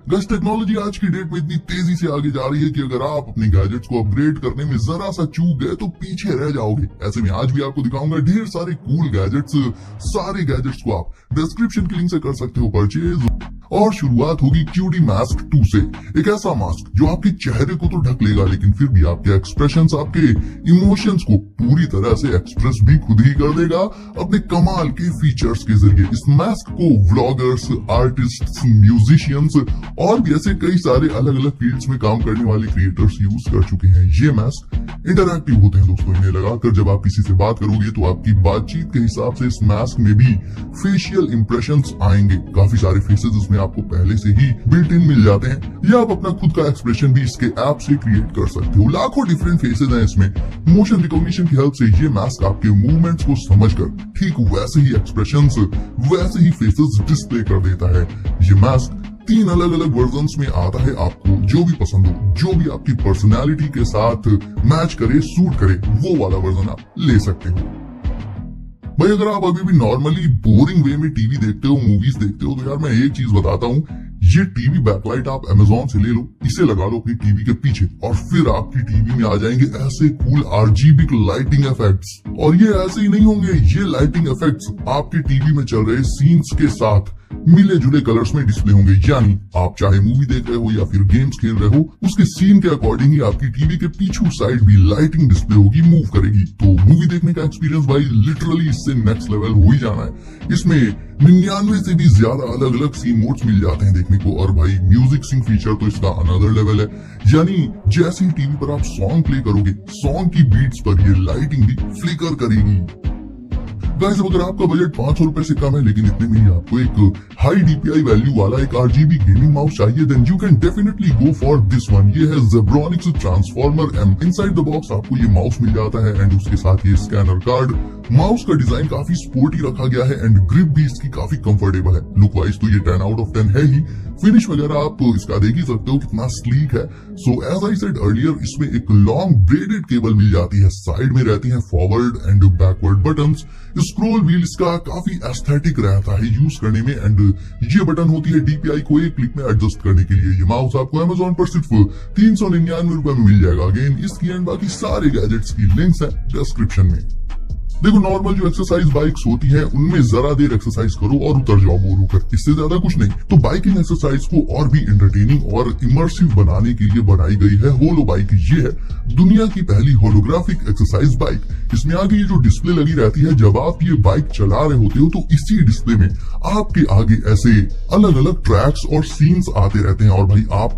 Guys technology आज की date में इतनी तेजी से आगे जा रही है कि अगर आप अपने गैजेट्स को अपग्रेड करने में जरा सा चूक गए तो पीछे रह जाओगे। ऐसे में आज भी आपको दिखाऊंगा ढेर सारे कूल गैजेट्स। सारे गैजेट्स को आप डिस्क्रिप्शन की लिंक से कर सकते हो परचेज। और शुरुआत होगी क्यूडी मास्क 2 से। एक ऐसा मास्क जो आपके चेहरे को तो ढक लेगा लेकिन फिर भी आपके एक्सप्रेशंस, आपके इमोशंस को पूरी तरह से एक्सप्रेस भी खुद ही कर देगा अपने कमाल के फीचर्स के जरिए। इस मास्क को व्लॉगर्स, आर्टिस्ट्स, म्यूजिशियंस और भी ऐसे कई सारे अलग अलग फील्ड्स में काम करने वाले क्रिएटर्स यूज कर चुके हैं। ये मास्क इंटरैक्टिव होते हैं दोस्तों। इन्हें लगाकर जब आप किसी से बात करोगे तो आपकी बातचीत के हिसाब से इस मास्क में भी फेशियल इंप्रेशंस आएंगे। काफी सारे फेसेस इसमें आपको पहले से ही बिल्ट इन मिल जाते हैं या आप अपना खुद का एक्सप्रेशन भी इसके ऐप से क्रिएट कर सकते हो। लाखों डिफरेंट फेसेस हैं इसमें। मोशन रिकॉग्निशन की हेल्प से ये मास्क आपके मूवमेंट्स को समझकर ठीक वैसे ही एक्सप्रेशंस, वैसे ही फेसेस डिस्प्ले कर देता है। ये मास्क 3 अलग अलग वर्जन्स में आता है। आपको जो भी पसंद हो, जो भी आपकी पर्सनालिटी के साथ मैच करे, सूट करे, वो वाला वर्जन आप ले सकते हो। भाई अगर आप अभी भी नॉर्मली बोरिंग वे में टीवी देखते हो, मूवीज देखते हो, तो यार मैं एक चीज बताता हूँ, ये टीवी बैकलाइट आप अमेजोन से ले लो, इसे लगा लो अपनी टीवी के पीछे और फिर आपकी टीवी में आ जाएंगे ऐसे कूल आरजीबी लाइटिंग इफेक्ट्स। और ये ऐसे ही नहीं होंगे, ये लाइटिंग इफेक्ट्स आपके टीवी में चल रहे सीन्स के साथ मिले जुले कलर्स में डिस्प्ले होंगे। यानी आप चाहे मूवी देख रहे हो या फिर गेम्स खेल रहे हो, उसके सीन के अकॉर्डिंग ही आपकी टीवी के पीछू साइड भी लाइटिंग डिस्प्ले होगी, मूव करेगी। तो मूवी देखने का एक्सपीरियंस भाई लिटरली इससे नेक्स्ट लेवल हो ही जाना है। इसमें 99 से भी ज्यादा अलग अलग सीन मोड्स मिल जाते हैं देखने को। और भाई म्यूजिक सिंक फीचर तो इसका अनदर लेवल है। यानी जैसे ही टीवी पर आप सॉन्ग प्ले करोगे, सॉन्ग की बीट्स पर ये लाइटिंग भी फ्लिकर करेगी। गाइस अगर आपका बजट 500 रुपए से कम है लेकिन इतने में ही आपको एक हाई डीपीआई वैल्यू वाला एक आरजीबी गेमिंग माउस चाहिए, then you can definitely go for this one. ये है Zebronics transformer M। Inside the box आपको ये माउस मिल जाता है एंड उसके साथ ये स्कैनर कार्ड। माउस का डिजाइन काफी स्पोर्टी रखा गया है एंड ग्रिप भी इसकी काफी कंफर्टेबल है। लुक वाइज तो ये 10 आउट ऑफ 10 है ही। फिनिश वगैरह आप इसका देख ही सकते हो कितना स्लीक है। So as I said earlier, इसमें एक लॉन्ग ब्रेडेड केबल मिल जाती है। साइड में रहती है forward and backward buttons. Scroll wheel इसका काफी एस्थेटिक रहता है यूज करने में एंड ये बटन होती है डीपीआई को एक क्लिक में एडजस्ट करने के लिए। ये माउस आपको अमेजोन पर सिर्फ 399 रुपए में मिल जाएगा। अगेन इसकी एंड बाकी सारे गैजेट्स की लिंक्स है डिस्क्रिप्शन में। देखो नॉर्मल जो एक्सरसाइज बाइक्स होती है उनमें जरा देर एक्सरसाइज करो और उतर जाओ बोर होकर, इससे ज्यादा कुछ नहीं। तो बाइकिंग एक्सरसाइज को और भी एंटरटेनिंग और इमर्सिव बनाने के लिए बनाई गई है होलो बाइक। ये है दुनिया की पहली होलोग्राफिक एक्सरसाइज बाइक। इसमें आगे ये जो डिस्प्ले लगी रहती है, जब आप ये बाइक चला रहे होते हो तो इसी डिस्प्ले में आपके आगे ऐसे अलग अलग ट्रैक्स और सीन्स आते रहते हैं। और भाई आप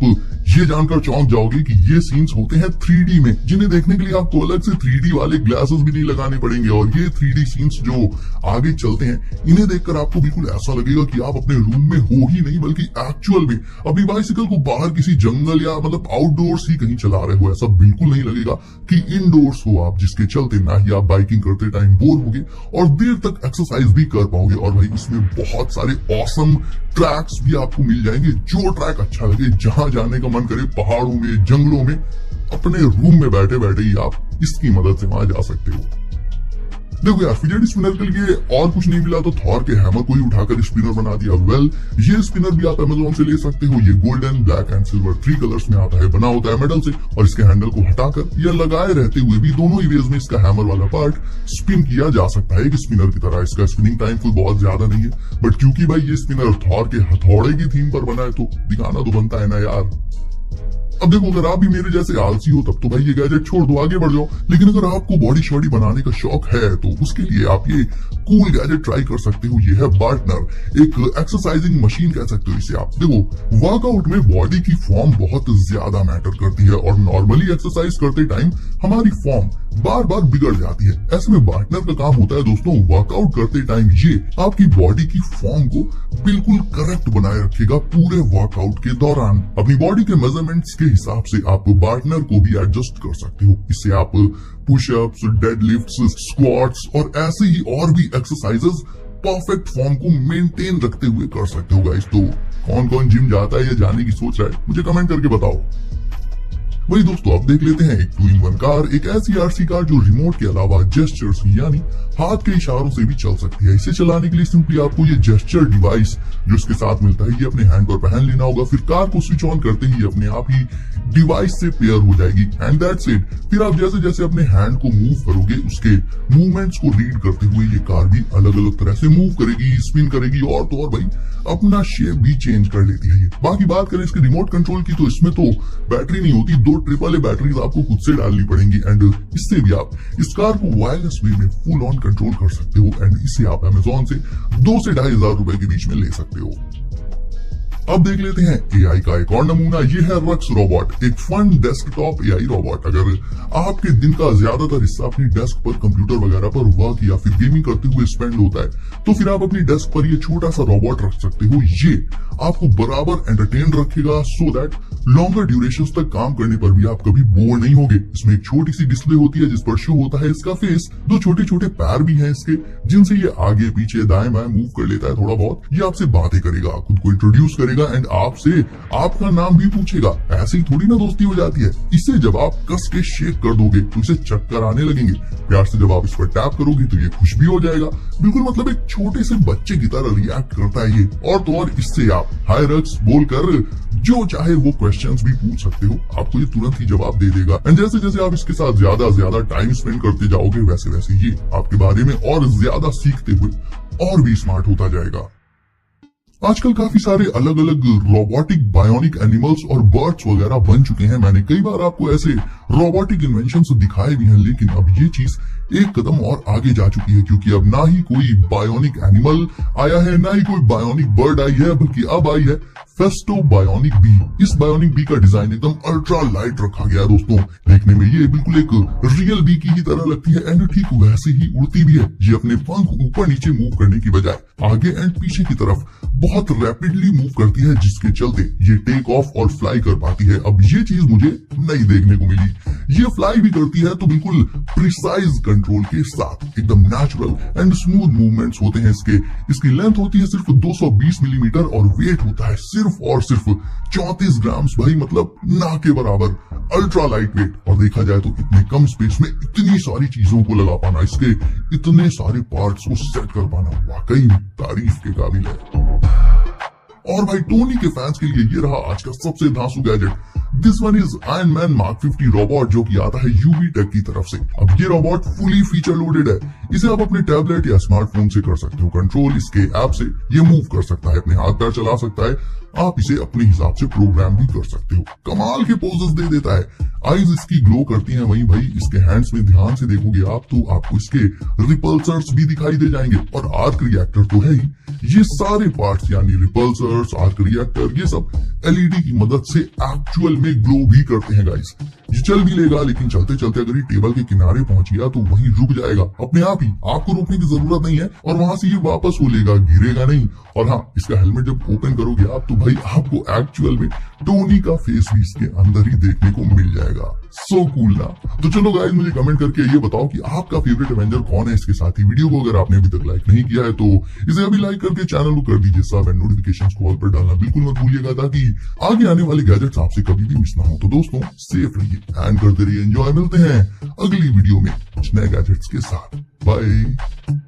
ये जानकर चौंक जाओगे कि ये सीन्स होते हैं 3D में, जिन्हें देखने के लिए आपको अलग से 3D वाले ग्लासेस भी नहीं लगाने पड़ेंगे। और ये 3D सीन्स जो आगे चलते हैं, इन्हें देखकर आपको बिल्कुल ऐसा लगेगा कि आप अपने रूम में हो ही नहीं बल्कि एक्चुअल में अपनी बाइसिकल को बाहर किसी जंगल या मतलब आउटडोर्स ही कहीं चला रहे हो। ऐसा बिल्कुल नहीं लगेगा कि इनडोर्स हो आप, जिसके चलते ना ही आप बाइकिंग करते टाइम बोर होगे और देर तक एक्सरसाइज भी कर पाओगे। और भाई इसमें बहुत सारे ऑसम ट्रैक्स भी आपको मिल जाएंगे। जो ट्रैक अच्छा लगे, जहां जाने का मन करे, पहाड़ों में, जंगलों में, अपने रूम में बैठे बैठे ही आप इसकी मदद से वहां जा सकते हो। देखो यार, फिजेट स्पिनर के लिए और कुछ नहीं मिला तो थॉर के हैमर को ही उठाकर स्पिनर बना दिया। वेल, ये स्पिनर भी आप अमेजोन से ले सकते हो। ये golden, black and silver 3 colours में आता है। बना होता है मेटल से और इसके हैंडल को हटाकर या लगाए रहते हुए भी दोनों ही वेज में इसका हैमर वाला पार्ट स्पिन किया जा सकता है एक स्पिनर की तरह। इसका स्पिनिंग टाइम कोई बहुत ज्यादा नहीं है, बट क्योंकि भाई ये स्पिनर थॉर के हथौड़े की थीम पर बना है तो दिखाना तो बनता है ना यार। अब देखो अगर आप भी मेरे जैसे आलसी हो तब तो भाई ये गैजेट छोड़ दो, आगे बढ़ जाओ। लेकिन अगर आपको बॉडी शॉडी बनाने का शौक है तो उसके लिए आप ये कूल गैजेट ट्राई कर सकते हो। ये है बार्टनर, एक एक्सरसाइजिंग मशीन कह सकते हो इसे आप। देखो वर्कआउट में बॉडी की फॉर्म बहुत ज्यादा मैटर करती है और नॉर्मली एक्सरसाइज करते टाइम हमारी फॉर्म बार बार बिगड़ जाती है। ऐसे में बार्टनर का काम होता है दोस्तों, वर्कआउट करते टाइम ये आपकी बॉडी की फॉर्म को बिल्कुल करेक्ट बनाए रखेगा पूरे वर्कआउट के दौरान। अपनी बॉडी के मेजरमेंट्स के हिसाब से आप पार्टनर को भी एडजस्ट कर सकते हो। इससे आप पुशअप्स, डेडलिफ्ट्स, स्क्वाट्स और ऐसे ही और भी एक्सरसाइजेस परफेक्ट फॉर्म को मेंटेन रखते हुए कर सकते हो गाइस। तो कौन कौन जिम जाता है या जाने की सोच रहा है, मुझे कमेंट करके बताओ। वही दोस्तों अब देख लेते हैं एक 2-in-1 कार, एक ऐसी आरसी कार जो रिमोट के अलावा जेस्चर्स यानी हाथ के इशारों से भी चल सकती है। इसे चलाने के लिए सिंपली आपको ये जेस्चर डिवाइस जो इसके साथ मिलता है ये अपने हैंड पर पहन लेना होगा। फिर कार को स्विच ऑन करते ही अपने आप ही डिवाइस से पेयर हो जाएगी एंड दैट्स इट। फिर आप जैसे जैसे अपने हैंड को मूव करोगे उसके मूवमेंट्स को रीड करते हुए ये कार भी अलग अलग तरह से मूव करेगी, स्पिन करेगी और तो और भाई अपना शेप भी चेंज कर लेती है ये। बाकी बात करें इसके रिमोट कंट्रोल की तो इसमें तो बैटरी नहीं होती, 2 AAA बैटरीज आपको खुद से डालनी पड़ेंगी एंड इससे भी आप इस कार को वायरलेस वे में फुल ऑन कंट्रोल कर सकते हो एंड इसे आप अमेजोन से 2 से 2,500 रुपए के बीच में ले सकते हो। अब देख लेते हैं एआई का एक और नमूना, ये है रक्स रोबोट, एक फन डेस्कटॉप एआई रोबोट। अगर आपके दिन का ज्यादातर हिस्सा अपनी डेस्क पर कंप्यूटर वगैरह पर वर्क या फिर गेमिंग करते हुए स्पेंड होता है तो फिर आप अपनी डेस्क पर ये छोटा सा रोबोट रख सकते हो। ये आपको बराबर एंटरटेन रखेगा सो दैट लॉन्गर ड्यूरेशन तक काम करने पर भी आप कभी बोर नहीं होगे। इसमें एक छोटी सी डिस्प्ले होती है जिस पर शो होता है इसका फेस, 2 छोटे छोटे पैर भी हैं इसके जिनसे ये आगे पीछे दाएं बाएं मूव कर लेता है थोड़ा बहुत। ये आपसे बातें करेगा, खुद को इंट्रोड्यूस करेगा एंड आपसे आपका नाम भी पूछेगा। ऐसे ही थोड़ी ना दोस्ती हो जाती है। इसे जब आप कस के शेक कर दोगे तो इसे चक्कर आने लगेंगे। प्यार से जब आप इस पर टैप करोगे तो ये खुश भी हो जाएगा। बिल्कुल मतलब एक छोटे से बच्चे की तरह रिएक्ट करता है ये। और तो और इससे आप हाय रक्स बोलकर जो चाहे वो क्वेश्चंस भी पूछ सकते हो, आपको ये तुरंत ही जवाब दे देगा। एंड जैसे जैसे आप इसके साथ ज्यादा टाइम स्पेंड करते जाओगे वैसे वैसे ये आपके बारे में और ज्यादा सीखते हुए और भी स्मार्ट होता जाएगा। आजकल काफी सारे अलग अलग रोबोटिक बायोनिक एनिमल्स और बर्ड्स वगैरह बन चुके हैं। मैंने कई बार आपको ऐसे रोबोटिक इन्वेंशंस दिखाए भी हैं, लेकिन अब ये चीज एक कदम और आगे जा चुकी है क्योंकि अब ना ही कोई बायोनिक एनिमल आया है ना ही कोई बायोनिक बर्ड आई है, बल्कि अब आई है फेस्टो बायोनिक बी। इस बायोनिक बी का डिजाइन एकदम अल्ट्रा लाइट रखा गया है दोस्तों। देखने में ये बिल्कुल एक रियल बी की ही तरह लगती है एंड ठीक वैसे ही उड़ती भी है। ये अपने पंख ऊपर नीचे मूव करने की बजाय आगे एंड पीछे की तरफ बहुत रैपिडली मूव करती है जिसके चलते ये टेक ऑफ और फ्लाई कर पाती है। अब ये चीज मुझे नई देखने को मिली। ये फ्लाई भी करती है तो बिल्कुल प्रिसाइज कंट्रोल के साथ एकदम नेचुरल एंड स्मूथ मूवमेंट्स होते हैं इसके। इसकी लेंथ होती है सिर्फ 220 मिलीमीटर और वेट होता है सिर्फ और सिर्फ 34 ग्राम्स। भाई मतलब ना के बराबर अल्ट्रा लाइट वेट। और देखा जाए तो इतने कम स्पेस में इतनी सारी चीजों को लगा पाना, इसके इतने सारे पार्ट्स को सेट कर पाना वाकई तारीफ के काबिल है। और भाई टोनी के फैंस के लिए ये रहा आज का सबसे धांसू gadget. This one is Iron Man Mark 50 robot जो कि आता है यूवी टेक की तरफ से। अब ये रोबोट फुली फीचर लोडेड है। इसे आप अपने टैबलेट या स्मार्टफोन से कर सकते हो कंट्रोल। इसके ऐप से ये मूव कर सकता है, अपने हाथ पैर चला सकता है, आप इसे अपने हिसाब से प्रोग्राम भी कर सकते हो। कमाल के पोजेस दे देता है, आईज इसकी ग्लो करती हैं। वहीं भाई इसके हैंड्स में ध्यान से देखोगे आप तो आपको इसके रिपल्सर्स भी दिखाई दे जाएंगे और आर्क रिएक्टर तो है ही। ये सारे पार्ट्स यानी रिपल्सर्स, आर्क रिएक्टर, ये सब एलईडी की मदद से एक्चुअल में ग्लो भी करते हैं गाइस। ये चल भी लेगा लेकिन चलते चलते अगर ये टेबल के किनारे पहुंच गया तो वहीं रुक जाएगा अपने आप ही, आपको रोकने की जरूरत नहीं है और वहां से ये वापस हो लेगा, गिरेगा नहीं। और हाँ, इसका हेलमेट जब ओपन करोगे आप तो भाई आपको एक्चुअल में टोनी का फेस भी इसके अंदर ही देखने को मिल जाएगा। सो कूल ना। तो चलो गाइस मुझे कमेंट करके ये बताओ कि आपका फेवरेट एवेंजर कौन है। इसके साथ ही वीडियो को अगर आपने अभी तक लाइक नहीं किया है तो इसे अभी लाइक करके चैनल को कर दीजिए सब एंड नोटिफिकेशंस को ऑल पर डालना बिल्कुल मत भूलिएगा ताकि आगे आने वाले गैजेट्स आपसे कभी भी मिस ना हो। तो दोस्तों सेफ रहिए एंड करते रहिए एंजॉय। मिलते हैं अगली वीडियो में कुछ नए गैजेट्स के साथ। बाय।